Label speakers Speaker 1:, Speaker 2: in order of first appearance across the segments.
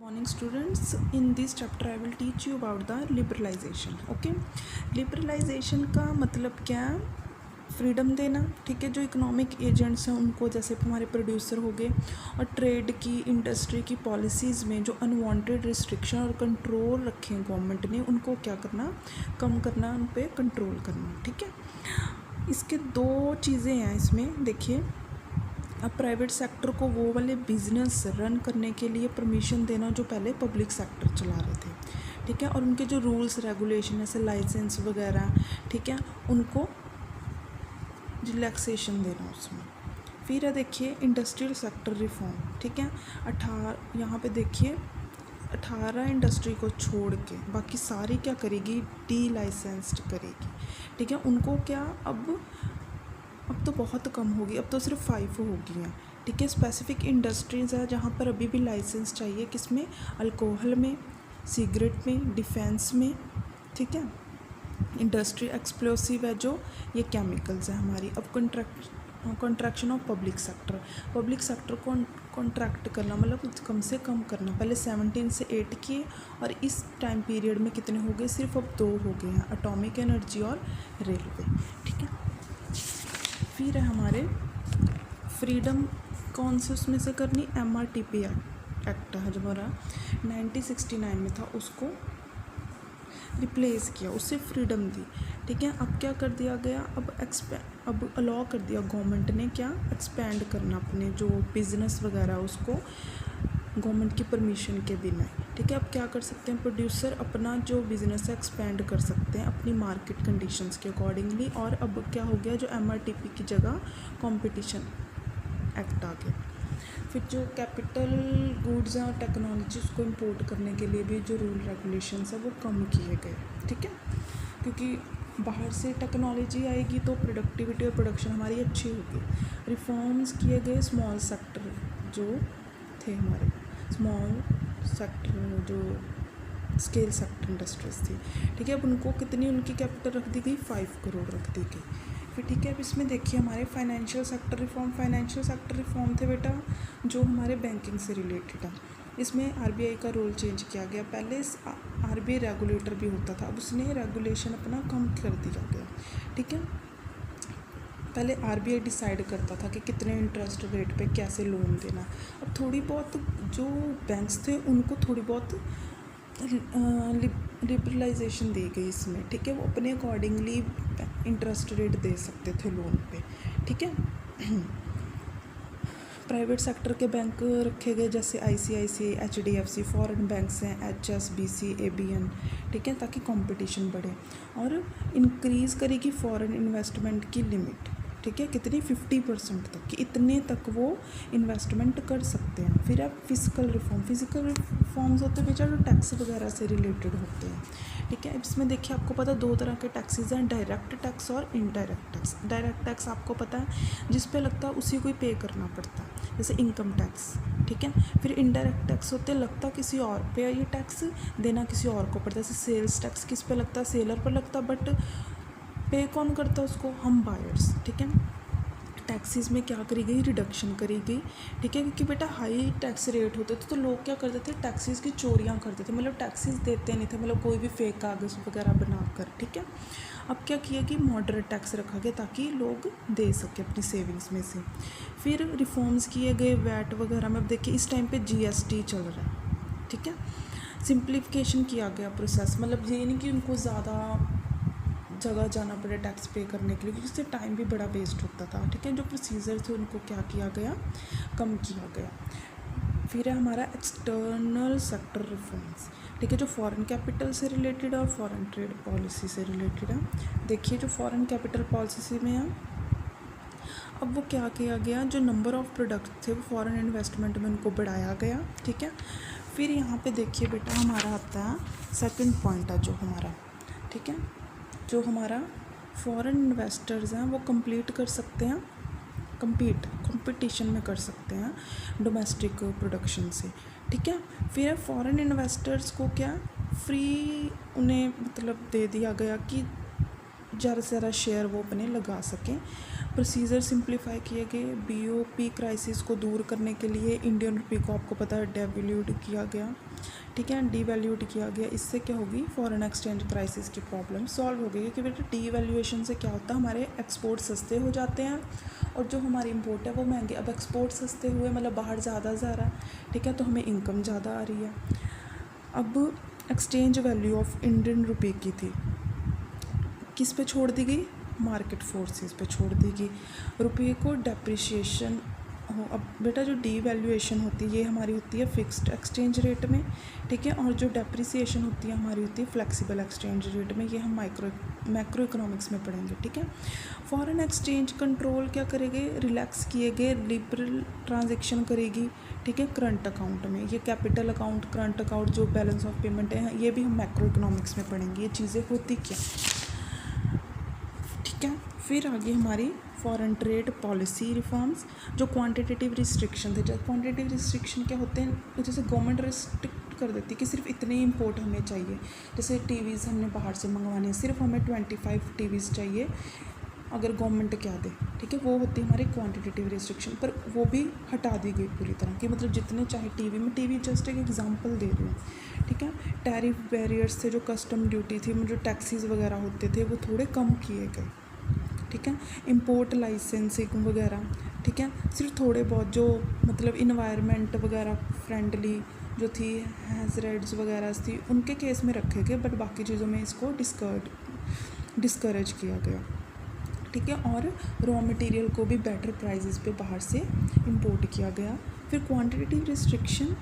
Speaker 1: Morning students, in this chapter I will teach you about the liberalization. Okay, liberalisation का मतलब क्या है? Freedom देना, ठीक है। जो इकोनॉमिक एजेंट्स हैं उनको, जैसे हमारे प्रोड्यूसर हो गए, और ट्रेड की, इंडस्ट्री की पॉलिसीज़ में जो अनवांटेड रिस्ट्रिक्शन और कंट्रोल रखे हैं गवर्नमेंट ने, उनको क्या करना, कम करना, उन पर कंट्रोल करना, ठीक है। इसके दो चीज़ें हैं इसमें, देखिए। अब प्राइवेट सेक्टर को वो वाले बिजनेस रन करने के लिए परमिशन देना जो पहले पब्लिक सेक्टर चला रहे थे, ठीक है। और उनके जो रूल्स रेगुलेशन जैसे लाइसेंस वगैरह, ठीक है, उनको रिलैक्सेशन देना उसमें। फिर है देखिए इंडस्ट्रियल सेक्टर रिफॉर्म, ठीक है। यहाँ पे देखिए 18 इंडस्ट्री को छोड़ के बाकी सारी क्या करेगी, डी लाइसेंस्ड करेगी, ठीक है। उनको क्या अब तो बहुत कम होगी, अब तो सिर्फ 5 होगी हैं, ठीक है। स्पेसिफिक इंडस्ट्रीज़ है जहाँ पर अभी भी लाइसेंस चाहिए, किसमें, अल्कोहल में, सिगरेट में, डिफेंस में, ठीक है। इंडस्ट्री एक्सप्लोसिव है जो, ये केमिकल्स है हमारी। अब कॉन्ट्रैक्शन ऑफ पब्लिक सेक्टर को कॉन्ट्रैक्ट करना मतलब कम से कम करना। पहले 17 से 8 किए, और इस टाइम पीरियड में कितने हो गए, सिर्फ अब 2 हो गए हैं, एटॉमिक एनर्जी और रेलवे, ठीक है। फिर है हमारे फ्रीडम, कौन से उसमें से करनी, MRTP एक्ट है जो हमारा 1969 में था, उसको रिप्लेस किया, उससे फ्रीडम दी, ठीक है। अब क्या कर दिया गया, अब अलाउ कर दिया गवर्नमेंट ने क्या, एक्सपेंड करना अपने जो बिज़नेस वगैरह उसको गवर्नमेंट की परमिशन के बिना, ठीक है। अब क्या कर सकते हैं, प्रोड्यूसर अपना जो बिज़नेस है एक्सपेंड कर सकते हैं अपनी मार्केट कंडीशंस के अकॉर्डिंगली। और अब क्या हो गया, जो MRTP की जगह कंपटीशन एक्ट आ गया। फिर जो कैपिटल गुड्स हैं और टेक्नोलॉजी उसको इंपोर्ट करने के लिए भी जो रूल रेगुलेशंस है वो कम किए गए, ठीक है। क्योंकि बाहर से टेक्नोलॉजी आएगी तो प्रोडक्टिविटी और प्रोडक्शन हमारी अच्छी होगी। रिफॉर्म्स किए गए स्मॉल सेक्टर जो थे हमारे, स्मॉल सेक्टर जो स्केल सेक्टर इंडस्ट्रीज थी, ठीक है। अब उनको कितनी, उनकी कैपिटल रख दी गई, 5 करोड़ रख दी गई। फिर ठीक है, अब इसमें देखिए हमारे फाइनेंशियल सेक्टर रिफॉर्म थे बेटा जो हमारे बैंकिंग से रिलेटेड है। इसमें RBI का रोल चेंज किया गया। पहले RBI रेगुलेटर भी होता था, अब उसने रेगुलेशन अपना कम कर दिया गया, ठीक है। पहले RBI डिसाइड करता था कि कितने इंटरेस्ट रेट पे कैसे लोन देना। अब थोड़ी बहुत जो बैंक्स थे उनको थोड़ी बहुत लिबरलाइजेशन दी गई इसमें, ठीक है। वो अपने अकॉर्डिंगली इंटरेस्ट रेट दे सकते थे लोन पे, ठीक है। प्राइवेट सेक्टर के बैंक रखे गए जैसे ICICI, HDFC, फॉरेन बैंक्स हैं HSBC, ABN, ठीक है, ताकि कंपटीशन बढ़े। और इंक्रीज़ करेगी फॉरेन इन्वेस्टमेंट की लिमिट, ठीक है, कितनी, 50% तक कि इतने तक वो इन्वेस्टमेंट कर सकते हैं। फिर अब फिजिकल रिफॉर्म्स होते हैं बेचा जो टैक्स वगैरह से रिलेटेड होते हैं, ठीक है। इसमें देखिए आपको पता है 2 तरह के टैक्सेस हैं, डायरेक्ट टैक्स और इनडायरेक्ट टैक्स। डायरेक्ट टैक्स आपको पता है जिस पे लगता है उसी को ही पे करना पड़ता है, जैसे इनकम टैक्स, ठीक है। फिर इनडायरेक्ट टैक्स होते लगता किसी और पे, ये टैक्स देना किसी और को पड़ता है। जैसे सेल्स टैक्स किस पे लगता है, सेलर पर लगता है, बट पे कौन करता है उसको, हम बायर्स, ठीक है। टैक्सेस में क्या करी गई, रिडक्शन करी गई, ठीक है। क्योंकि बेटा हाई टैक्स रेट होते थे तो लोग क्या करते थे, टैक्सेस की चोरियां करते थे, मतलब टैक्सेस देते नहीं थे, मतलब कोई भी फेक कागज़ वगैरह बनाकर, ठीक है। अब क्या किया कि मॉडरेट टैक्स रखा गया ताकि लोग दे सके अपनी सेविंग्स में से। फिर रिफॉर्म्स किए गए वैट वगैरह में। अब देखिए इस टाइम पे GST चल रहा है, ठीक है। सिंप्लीफिकेशन किया गया प्रोसेस, मतलब ये नहीं कि उनको ज़्यादा जगह जाना पड़े टैक्स पे करने के लिए, क्योंकि इससे टाइम भी बड़ा वेस्ट होता था, ठीक है। जो प्रोसीजर थे उनको क्या किया गया, कम किया गया। फिर है हमारा एक्सटर्नल सेक्टर रिफॉर्म्स, ठीक है, जो फॉरेन कैपिटल से रिलेटेड है और फॉरेन ट्रेड पॉलिसी से रिलेटेड है। देखिए जो फॉरेन कैपिटल पॉलिसी में है, अब वो क्या किया गया, जो नंबर ऑफ़ प्रोडक्ट थे वो फॉरेन इन्वेस्टमेंट में उनको बढ़ाया गया, ठीक है। फिर यहाँ पे देखिए बेटा हमारा आता है सेकंड पॉइंट है जो हमारा, ठीक है, जो हमारा फॉरेन इन्वेस्टर्स हैं वो कंपीट कर सकते हैं, कंपटीशन में कर सकते हैं डोमेस्टिक प्रोडक्शन से, ठीक है। फिर फॉरेन इन्वेस्टर्स को क्या फ्री उन्हें मतलब दे दिया गया कि ज़्यादा से ज़्यादा शेयर वो अपने लगा सकें। प्रोसीजर सिंप्लीफाई किए गए। बीओपी क्राइसिस को दूर करने के लिए इंडियन रुपये को आपको पता है डेवैल्यूड किया गया, ठीक है, डीवैल्यूड किया गया। इससे क्या होगी, फॉरेन एक्सचेंज क्राइसिस की प्रॉब्लम सॉल्व हो गई। क्योंकि बेटा डीवैल्यूएशन से क्या होता है, हमारे एक्सपोर्ट सस्ते हो जाते हैं और जो हमारी इम्पोर्ट है वो महंगे। अब एक्सपोर्ट सस्ते हुए मतलब बाहर ज़्यादा जा रहा है, ठीक है, तो हमें इनकम ज़्यादा आ रही है। अब एक्सचेंज वैल्यू ऑफ इंडियन रुपये की थी, किस पे छोड़ दी गई, मार्केट फोर्सेस पे छोड़ दी गई। रुपये को डेप्रिसिएशन हो। अब बेटा जो डीवैल्यूएशन होती है ये हमारी होती है फिक्स्ड एक्सचेंज रेट में, ठीक है, और जो डेप्रिसिएशन होती है हमारी होती है फ्लेक्सिबल एक्सचेंज रेट में। ये हम मैक्रो इकोनॉमिक्स में पढ़ेंगे, ठीक है। फॉरेन एक्सचेंज कंट्रोल क्या करेंगे, रिलैक्स किए गए लिबरल ट्रांजेक्शन करेगी, ठीक है, करंट अकाउंट में। ये कैपिटल अकाउंट, करंट अकाउंट, जो बैलेंस ऑफ पेमेंट है, ये भी हम मैक्रो इकोनॉमिक्स में पढ़ेंगे। ये चीज़ें होती क्या, ठीक है। फिर आगे हमारी फॉरेन ट्रेड पॉलिसी रिफॉर्म्स। जो क्वांटिटेटिव रिस्ट्रिक्शन थे, जब क्वांटिटेटिव रिस्ट्रिक्शन क्या होते हैं, जैसे गवर्नमेंट रिस्ट्रिक्ट कर देती है कि सिर्फ इतने ही इम्पोर्ट हमें चाहिए। जैसे टीवीज़ हमने बाहर से मंगवाने हैं, सिर्फ हमें 25 टीवीज़ चाहिए अगर गवर्नमेंट क्या दे, ठीक है, वो होती है हमारी क्वांटिटेटिव रिस्ट्रिक्शन। पर वो भी हटा दी गई पूरी तरह की, मतलब जितने चाहे टीवी में, टीवी जस्ट एक एग्जांपल दे रही हूँ, ठीक है। टैरिफ बैरियर्स थे, जो कस्टम ड्यूटी थी, जो टैक्सीज वगैरह होते थे, वो थोड़े कम किए गए, ठीक है। इंपोर्ट लाइसेंसिंग वगैरह, ठीक है, सिर्फ थोड़े बहुत जो मतलब इन्वायरमेंट वगैरह फ्रेंडली जो थी, हैज़र्ड्स वगैरह थी, उनके केस में रखे गए, बट बाकी चीज़ों में इसको डिस्करेज किया गया, ठीक है। और रॉ मटेरियल को भी बेटर प्राइजेस पे बाहर से इंपोर्ट किया गया। फिर क्वांटिटेटिव रिस्ट्रिक्शन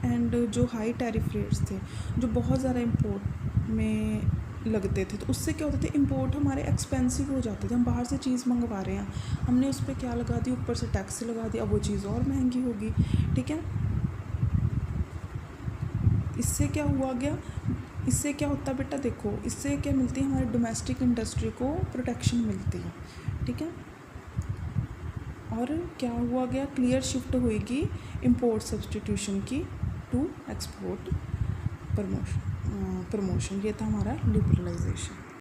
Speaker 1: एंड जो हाई टैरिफ रेट्स थे, जो बहुत ज़्यादा इंपोर्ट में लगते थे, तो उससे क्या होता था, इंपोर्ट हमारे एक्सपेंसिव हो जाते थे। हम बाहर से चीज़ मंगवा रहे हैं, हमने उस पर क्या लगा दी, ऊपर से टैक्स लगा दिया, अब वो चीज़ और महंगी होगी, ठीक है। इससे क्या हुआ गया, इससे क्या होता बेटा, देखो इससे क्या मिलती है, हमारे डोमेस्टिक इंडस्ट्री को प्रोटेक्शन मिलती है, ठीक है। और क्या हुआ गया, क्लियर शिफ्ट होएगी इंपोर्ट सब्सटीट्यूशन की टू एक्सपोर्ट प्रमोशन। ये था हमारा लिबरलाइजेशन।